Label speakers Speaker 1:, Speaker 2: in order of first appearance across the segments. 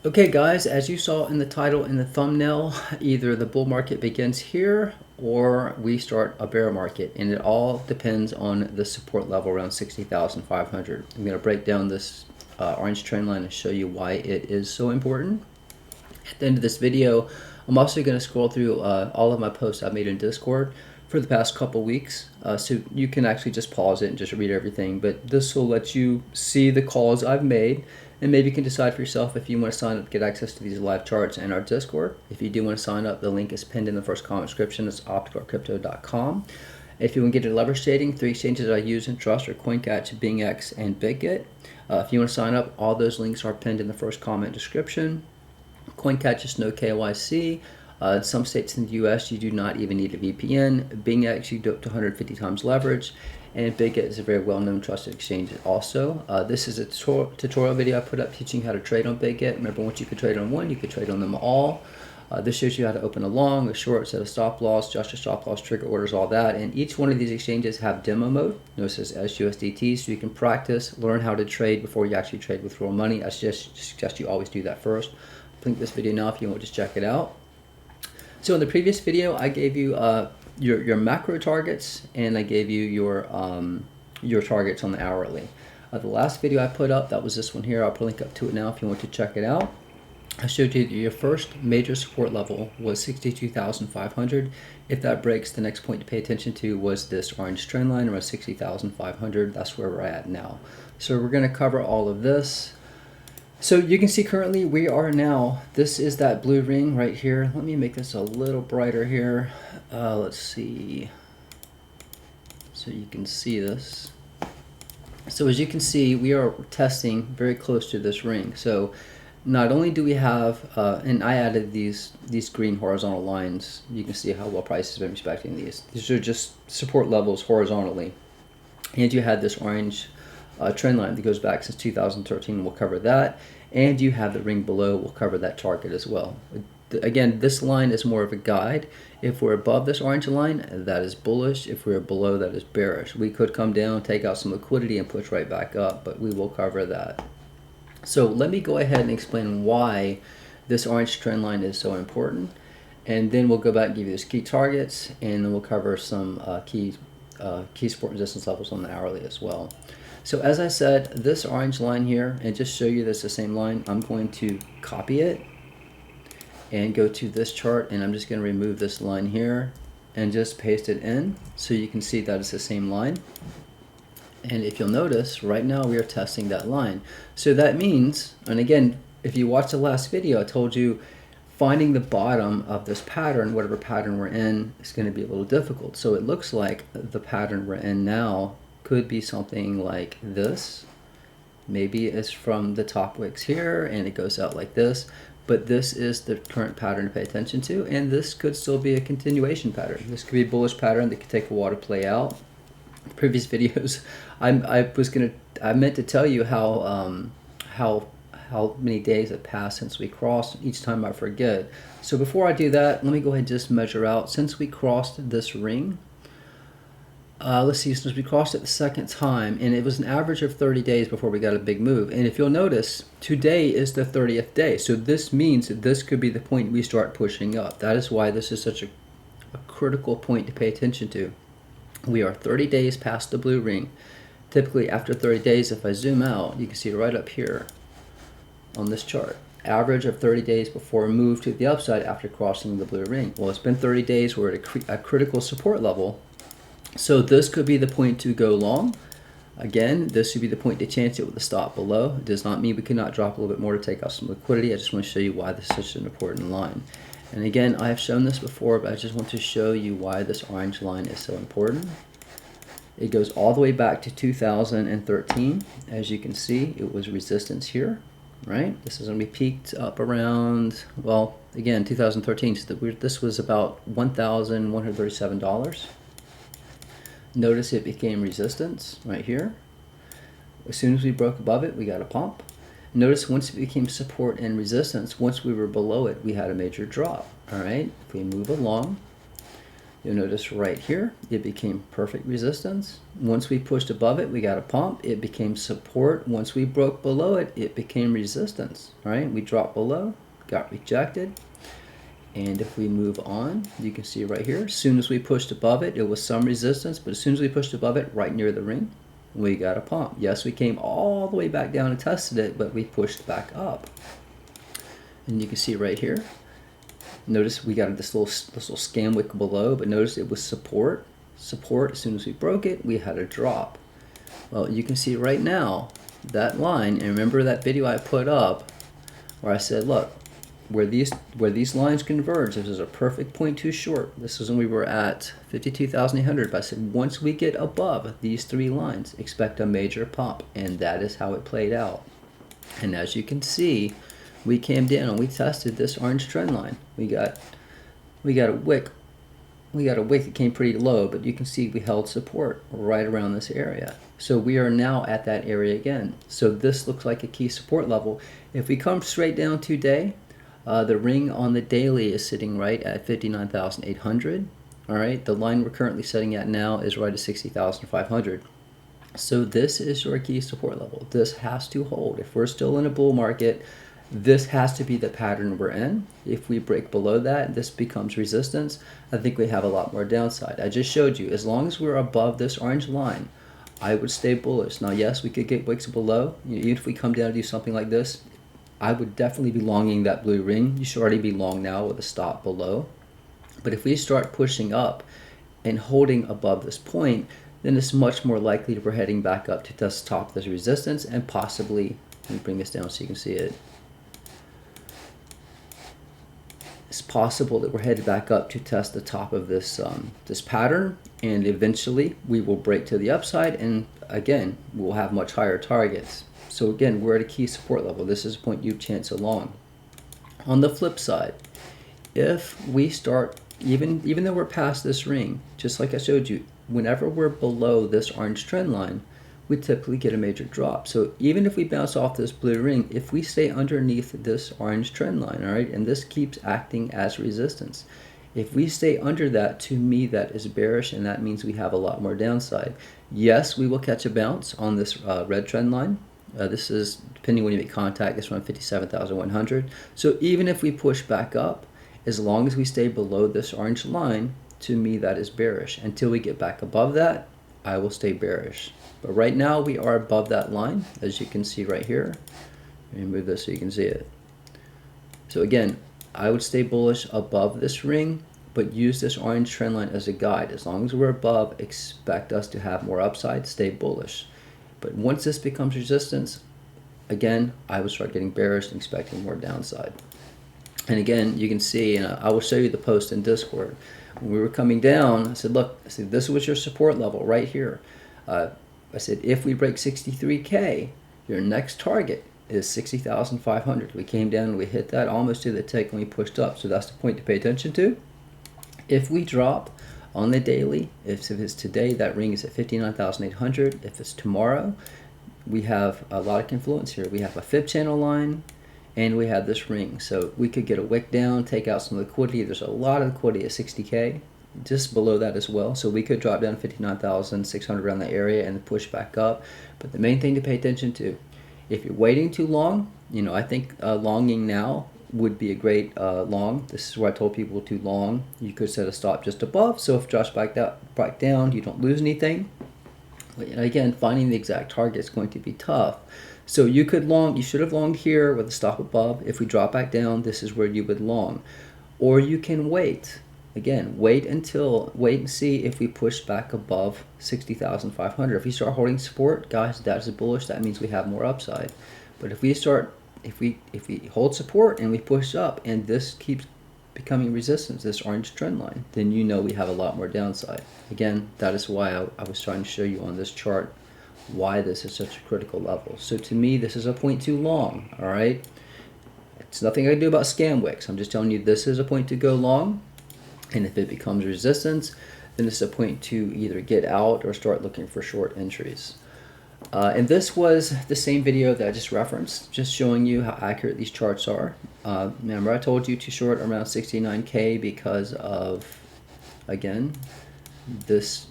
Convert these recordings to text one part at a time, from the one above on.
Speaker 1: Okay guys, as you saw in the title and the thumbnail, either the bull market begins here or we start a bear market, and it all depends on the support level around 60,500. I'm going to break down this orange trend line and show you why it is so important. At the end of this video, I'm also going to scroll through all of my posts I've made in Discord for the past couple weeks, so you can actually just pause it and just read everything, but this will let you see the calls I've made, and maybe you can decide for yourself if you want to sign up to get access to these live charts in our Discord. If you do want to sign up, the link is pinned in the first comment description. It's opticalcrypto.com. If you want to get into leverage trading, 3 exchanges I use and trust are CoinCatch, BingX, and BitGet. If you want to sign up, all those links are pinned in the first comment description. CoinCatch is no KYC. In some states in the US, you do not even need a VPN. BingX, you do up to 150 times leverage. And BitGet is a very well-known trusted exchange also. This is a tutorial video I put up teaching how to trade on BitGet. Remember, once you could trade on one, you could trade on them all. This shows you how to open a long, a short, set a stop loss, adjust your stop loss, trigger orders, all that. And each one of these exchanges have demo mode. Notice this SUSDT, so you can practice, learn how to trade before you actually trade with real money. I suggest you always do that first. Link this video now if you want to just check it out. So in the previous video, I gave you your macro targets, and I gave you your targets on the hourly. The last video I put up, that was this one here. I'll put a link up to it now if you want to check it out. I showed you that your first major support level was 62,500. If that breaks, the next point to pay attention to was this orange trend line around 60,500. That's where we're at now. So we're going to cover all of this. So you can see currently we are now, this is that blue ring right here. Let me make this a little brighter here. Let's see. So you can see this. So as you can see, we are testing very close to this ring. So not only do we have, and I added these green horizontal lines. You can see how well price has been respecting these. These are just support levels horizontally. And you had this orange trend line that goes back since 2013. We'll cover that. And you have the ring below. We'll cover that target as well. Again, this line is more of a guide. If we're above this orange line, that is bullish. If we're below, that is bearish. We could come down, take out some liquidity, and push right back up, but we will cover that. So let me go ahead and explain why this orange trend line is so important. And then we'll go back and give you those key targets, and then we'll cover some key support resistance levels on the hourly as well. So as I said, this orange line here, and just show you this the same line, I'm going to copy it and go to this chart, and I'm just going to remove this line here and just paste it in so you can see that it's the same line. And if you'll notice, right now we are testing that line. So that means, and again, if you watched the last video, I told you finding the bottom of this pattern, whatever pattern we're in, is going to be a little difficult. So it looks like the pattern we're in now could be something like this. Maybe it's from the top wicks here and it goes out like this, but this is the current pattern to pay attention to, and this could still be a continuation pattern. This could be a bullish pattern that could take a while to play out. Previous videos, I meant to tell you how many days have passed since we crossed. Each time I forget. So before I do that, let me go ahead and just measure out. Since we crossed this ring, let's see, since we crossed it the second time, and it was an average of 30 days before we got a big move. And if you'll notice, today is the 30th day. So this means that this could be the point we start pushing up. That is why this is such a critical point to pay attention to. We are 30 days past the blue ring. Typically after 30 days, if I zoom out, you can see right up here on this chart, average of 30 days before a move to the upside after crossing the blue ring. Well, it's been 30 days. We're at a critical support level. So this could be the point to go long. Again, this would be the point to chance it with a stop below. It does not mean we cannot drop a little bit more to take out some liquidity. I just want to show you why this is such an important line. And again, I have shown this before, but I just want to show you why this orange line is so important. It goes all the way back to 2013. As you can see, it was resistance here, right? This is when we peaked up around, well, again, 2013. So this was about $1,137. Notice it became resistance right here. As soon as we broke above it, we got a pump. Notice once it became support and resistance, once we were below it, we had a major drop. All right, if we move along, You'll notice right here, it became perfect resistance. Once we pushed above it, we got a pump. It became support. Once we broke below it, it became resistance, right? We dropped below, got rejected. And if we move on, you can see right here, as soon as we pushed above it, it was some resistance, but as soon as we pushed above it, right near the ring, we got a pump. Yes, we came all the way back down and tested it, but we pushed back up. And you can see right here, notice we got this little scan wick below, but notice it was support. Support, as soon as we broke it, we had a drop. Well, you can see right now, that line, and remember that video I put up where I said, look, where these lines converge, this is a perfect point too short. This is when we were at 52,800, but I said once we get above these three lines, expect a major pump, and that is how it played out. And as you can see, we came down and we tested this orange trend line. We got a wick that came pretty low, but you can see we held support right around this area. So we are now at that area again. So this looks like a key support level. If we come straight down today, the ring on the daily is sitting right at 59,800. All right, the line we're currently setting at now is right at 60,500. So this is your key support level. This has to hold. If we're still in a bull market, this has to be the pattern we're in. If we break below that, this becomes resistance. I think we have a lot more downside. I just showed you, as long as we're above this orange line, I would stay bullish. Now, yes, we could get wicks below. Even if we come down to do something like this, I would definitely be longing that blue ring. You should already be long now with a stop below. But if we start pushing up and holding above this point, then it's much more likely that we're heading back up to test the top of this resistance, and possibly, let me bring this down so you can see it. It's possible that we're headed back up to test the top of this this pattern, and eventually we will break to the upside, and again we'll have much higher targets. So again, we're at a key support level. This is a point you chance along. On the flip side, if we start, even though we're past this ring, just like I showed you, whenever we're below this orange trend line, we typically get a major drop. So even if we bounce off this blue ring, if we stay underneath this orange trend line, all right, and this keeps acting as resistance, if we stay under that, to me that is bearish, and that means we have a lot more downside. Yes, we will catch a bounce on this red trend line. This is, depending when you make contact, this one 57,100. So even if we push back up, as long as we stay below this orange line, to me that is bearish. Until we get back above that, I will stay bearish. But right now we are above that line, as you can see right here. Let me move this so you can see it. So again, I would stay bullish above this ring, but use this orange trend line as a guide. As long as we're above, expect us to have more upside, stay bullish. But once this becomes resistance, again, I would start getting bearish and expecting more downside. And again, you can see, and I will show you the post in Discord. When we were coming down, I said, look, I said, this was your support level right here. I said, if we break 63K, your next target is 60,500. We came down and we hit that almost to the tick when we pushed up. So that's the point to pay attention to. If we drop on the daily, if it's today, that ring is at 59,800. If it's tomorrow, we have a lot of confluence here. We have a fib channel line, and we have this ring. So we could get a wick down, take out some liquidity. There's a lot of liquidity at 60K, just below that as well. So we could drop down 59,600 around that area and push back up. But the main thing to pay attention to, if you're waiting too long, you know, I think longing now would be a great long. This is where I told people to long. You could set a stop just above, so if it drops back down, you don't lose anything. But again, finding the exact target is going to be tough. So you could long, you should have longed here with a stop above. If we drop back down, this is where you would long. Or you can wait. Again, wait and see if we push back above 60,500. If we start holding support, guys, that is bullish. That means we have more upside. But if we hold support and we push up and this keeps becoming resistance, this orange trend line, then you know we have a lot more downside. Again, that is why I was trying to show you on this chart why this is such a critical level. So to me, this is a point too long, all right? It's nothing I can do about scam wicks. I'm just telling you this is a point to go long, and if it becomes resistance, then it's a point to either get out or start looking for short entries. And this was the same video that I just referenced, just showing you how accurate these charts are. Remember, I told you to short around 69K because of Again, this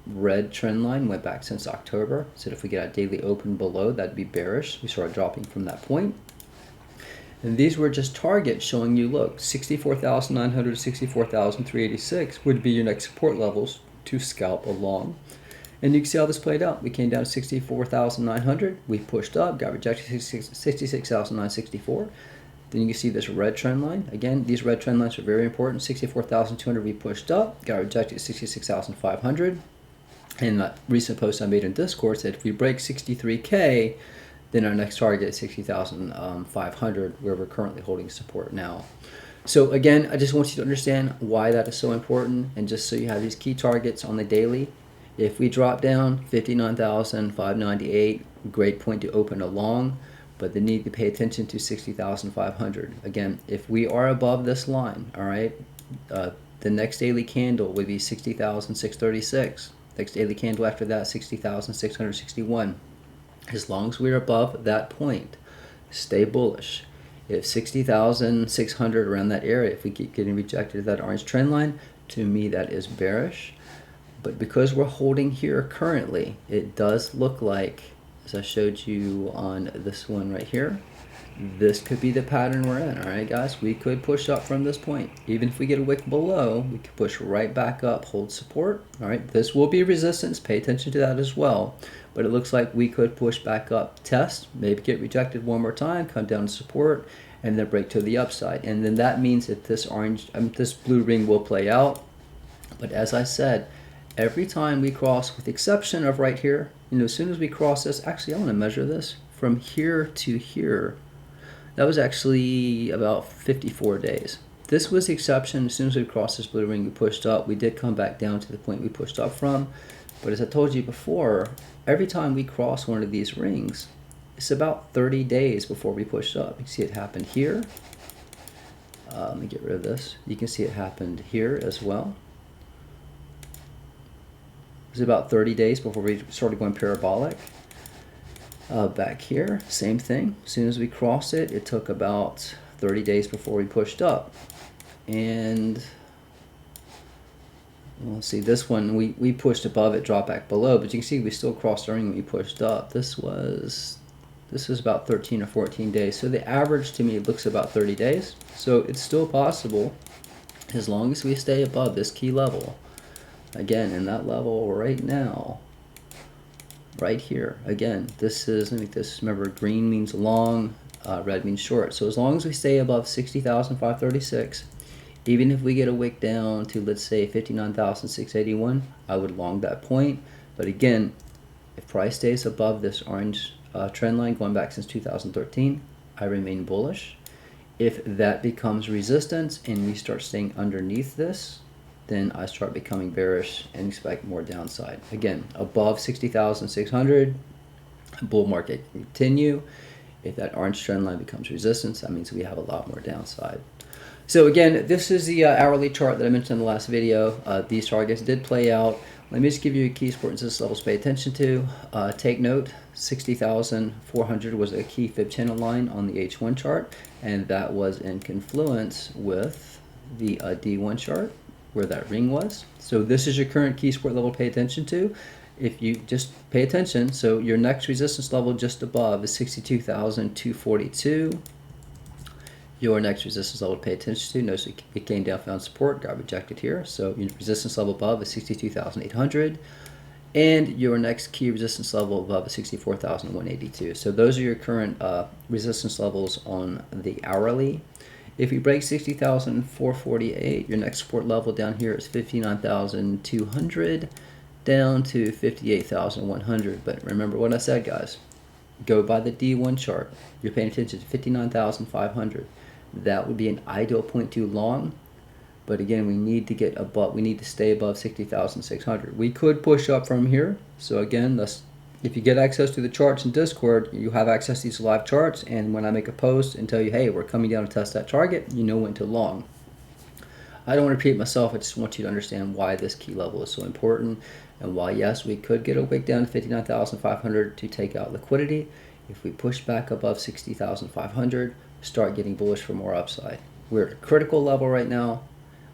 Speaker 1: red trend line went back since October. So if we get a daily open below, that'd be bearish. We started dropping from that point. And these were just targets showing you, look, 64,900 to 64,386 would be your next support levels to scalp along. And you can see how this played out. We came down to 64,900. We pushed up, got rejected 66,964. Then you can see this red trend line. Again, these red trend lines are very important. 64,200 we pushed up, got rejected at 66,500. And that recent post I made in Discord said if we break 63K, then our next target is 60,500, where we're currently holding support now. So again, I just want you to understand why that is so important, and just so you have these key targets on the daily. If we drop down 59,598, great point to open along, but the need to pay attention to 60,500. Again, if we are above this line, all right, the next daily candle would be 60,636. Next daily candle after that, 60,661. As long as we're above that point, stay bullish. If 60,600 around that area, if we keep getting rejected at that orange trend line, to me that is bearish. But because we're holding here currently, it does look like, as I showed you on this one right here, this could be the pattern we're in. All right, guys, we could push up from this point. Even if we get a wick below, we could push right back up, hold support. All right, this will be resistance. Pay attention to that as well. But it looks like we could push back up, test, maybe get rejected one more time, come down to support, and then break to the upside. And then that means that this this blue ring will play out. But as I said, every time we cross, with the exception of right here, as soon as we cross this, actually I want to measure this from here to here. That was actually about 54 days. This was the exception. As soon as we crossed this blue ring, we pushed up. We did come back down to the point we pushed up from. But as I told you before, every time we cross one of these rings, it's about 30 days before we push up. You can see it happened here. Let me get rid of this. You can see it happened here as well. It was about 30 days before we started going parabolic. Back here, same thing. As soon as we crossed it, it took about 30 days before we pushed up. And well, see, this one, we pushed above it, dropped back below, but you can see we still crossed the ring when we pushed up. This was about 13 or 14 days. So the average to me looks about 30 days. So it's still possible as long as we stay above this key level. Again, in that level right now, right here. Again, this is, let me make this, remember, green means long, red means short. So as long as we stay above 60,536, even if we get a wick down to, let's say, 59,681, I would long that point. But again, if price stays above this orange trend line going back since 2013, I remain bullish. If that becomes resistance and we start staying underneath this, then I start becoming bearish and expect more downside. Again, above 60,600, bull market continue. If that orange trend line becomes resistance, that means we have a lot more downside. So again, this is the hourly chart that I mentioned in the last video. These targets did play out. Let me just give you key support and resistance levels to pay attention to. Take note, 60,400 was a key fib channel line on the H1 chart, and that was in confluence with the D1 chart, where that ring was. So this is your current key support level to pay attention to. If you just pay attention, so your next resistance level just above is 62,242. Your next resistance level to pay attention to, notice it came down, found support, got rejected here. So your resistance level above is 62,800. And your next key resistance level above is 64,182. So those are your current resistance levels on the hourly. If you break 60,448, your next support level down here is 59,200 down to 58,100. But remember what I said, guys. Go by the D1 chart. You're paying attention to 59,500. That would be an ideal point too long. But again, we need to get above. We need to stay above 60,600. We could push up from here. So again, if you get access to the charts in Discord, you have access to these live charts, and when I make a post and tell you, hey, we're coming down to test that target, you know when to long. I don't want to repeat myself. I just want you to understand why this key level is so important, and why, yes, we could get a wick down to 59,500 to take out liquidity. If we push back above 60,500, start getting bullish for more upside. We're at a critical level right now.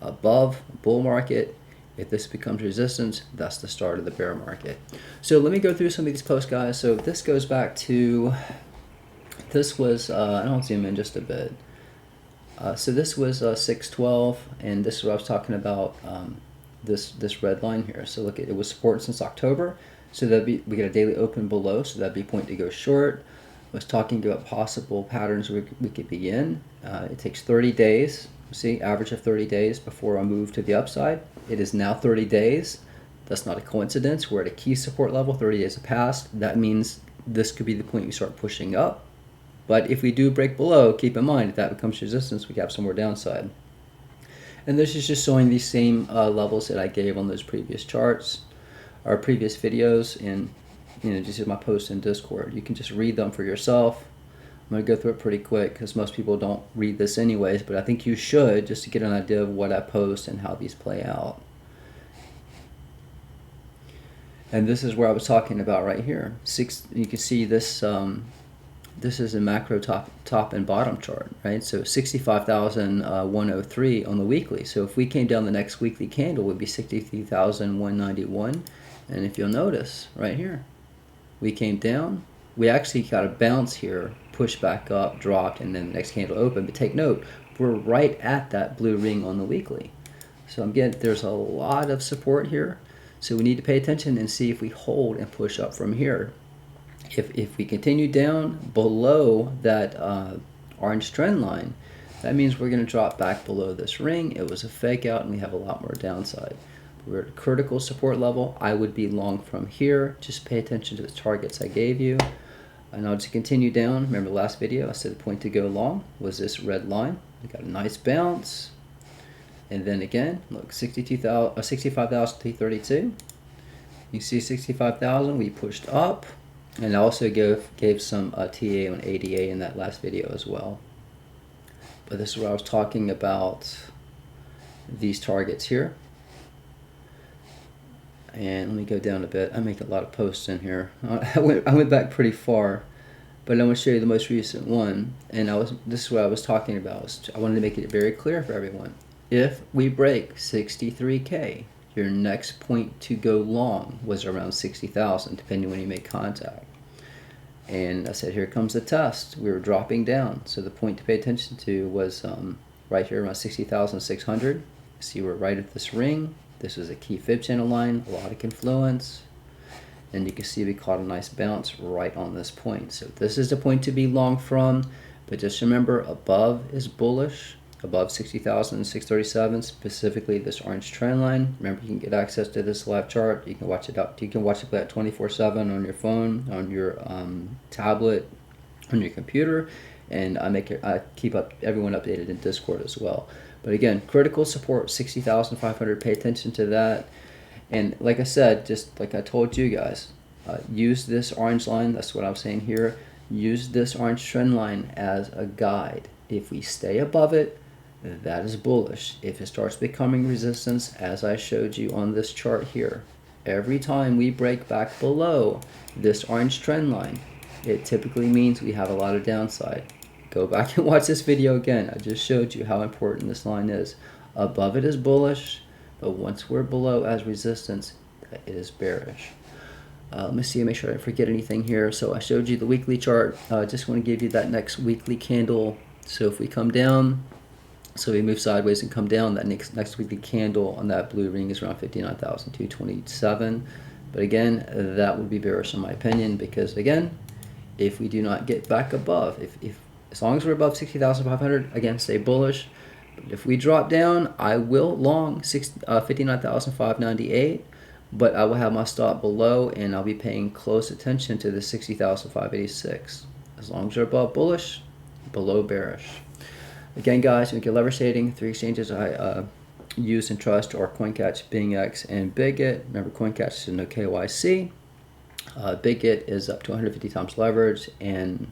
Speaker 1: above bull market. If this becomes resistance, that's the start of the bear market. So let me go through some of these posts, guys. So this goes back to, this was, I'll zoom in just a bit. So this was 612, and this is what I was talking about, this red line here. So look, it was support since October. So that'd be, we get a daily open below, so that'd be a point to go short. I was talking about possible patterns we could be in. It takes 30 days, see, average of 30 days before I move to the upside. It is now 30 days. That's not a coincidence. We're at a key support level, 30 days have passed. That means this could be the point we start pushing up. But if we do break below, keep in mind, if that becomes resistance, we have some more downside. And this is just showing these same levels that I gave on those previous charts, or previous videos, and just in my post in Discord. You can just read them for yourself. I'm going to go through it pretty quick because most people don't read this anyways, but I think you should, just to get an idea of what I post and how these play out. And this is where I was talking about right here. You can see this. This is a macro top and bottom chart, right? So 65,103 on the weekly. So if we came down the next weekly candle, it would be 63,191. And if you'll notice right here, we came down. We actually got a bounce here, pushed back up, dropped, and then the next candle opened. But take note, we're right at that blue ring on the weekly. So again, there's a lot of support here. So we need to pay attention and see if we hold and push up from here. If we continue down below that orange trend line, that means we're going to drop back below this ring. It was a fake out and we have a lot more downside. We're at a critical support level. I would be long from here. Just pay attention to the targets I gave you. And I'll just continue down. Remember the last video, I said the point to go long was this red line. We got a nice bounce. And then again, look, 65,332. You see 65,000, we pushed up. And I also gave some TA on ADA in that last video as well. But this is where I was talking about these targets here. And let me go down a bit. I make a lot of posts in here. I went back pretty far, but I'm going to show you the most recent one. And this is what I was talking about. I wanted to make it very clear for everyone. If we break 63K, your next point to go long was around 60,000, depending when you make contact. And I said, here comes the test. We were dropping down. So the point to pay attention to was right here around 60,600. See, we're right at this ring. This is a key fib channel line, a lot of confluence. And you can see we caught a nice bounce right on this point. So this is the point to be long from. But just remember, above is bullish. Above 60,637, specifically this orange trend line. Remember, you can get access to this live chart. You can watch it out. You can watch it at 24/7 on your phone, on your tablet, on your computer, and I keep everyone updated in Discord as well. But again, critical support 60,500. Pay attention to that. And like I said, just like I told you guys, use this orange line. That's what I'm saying here. Use this orange trend line as a guide. If we stay above it, that is bullish. If it starts becoming resistance, as I showed you on this chart here, every time we break back below this orange trend line, it typically means we have a lot of downside. Go back and watch this video again. I just showed you how important this line is. Above it is bullish, but once we're below as resistance, it is bearish. Let me see, make sure I don't forget anything here. So I showed you the weekly chart. Just want to give you that next weekly candle. So if we come down, so we move sideways and come down, that next weekly candle on that blue ring is around 59,227. But again, that would be bearish in my opinion, because again, if we do not get back above, as long as we're above 60,500, again, stay bullish. But if we drop down, I will long 59,598, but I will have my stop below, and I'll be paying close attention to the 60,586. As long as you're above bullish, below bearish. Again, guys, we get leverage trading. 3 exchanges I use and trust are CoinCatch, BingX, and Bigot. Remember, CoinCatch is no KYC. Bigot is up to 150 times leverage, and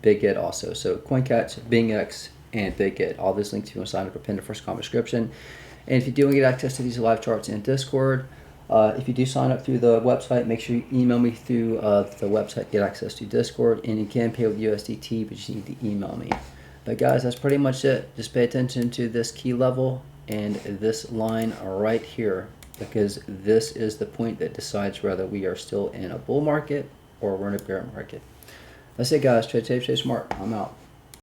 Speaker 1: Bigot also. So CoinCatch, BingX, and Bigot. All these links if you want to sign up or pin the first comment description. And if you do want to get access to these live charts in Discord, if you do sign up through the website, make sure you email me through the website to get access to Discord. And you can pay with USDT, but you need to email me. But guys, that's pretty much it. Just pay attention to this key level, and this line right here, because this is the point that decides whether we are still in a bull market or we're in a bear market. That's it, guys. Trade safe, stay smart. I'm out.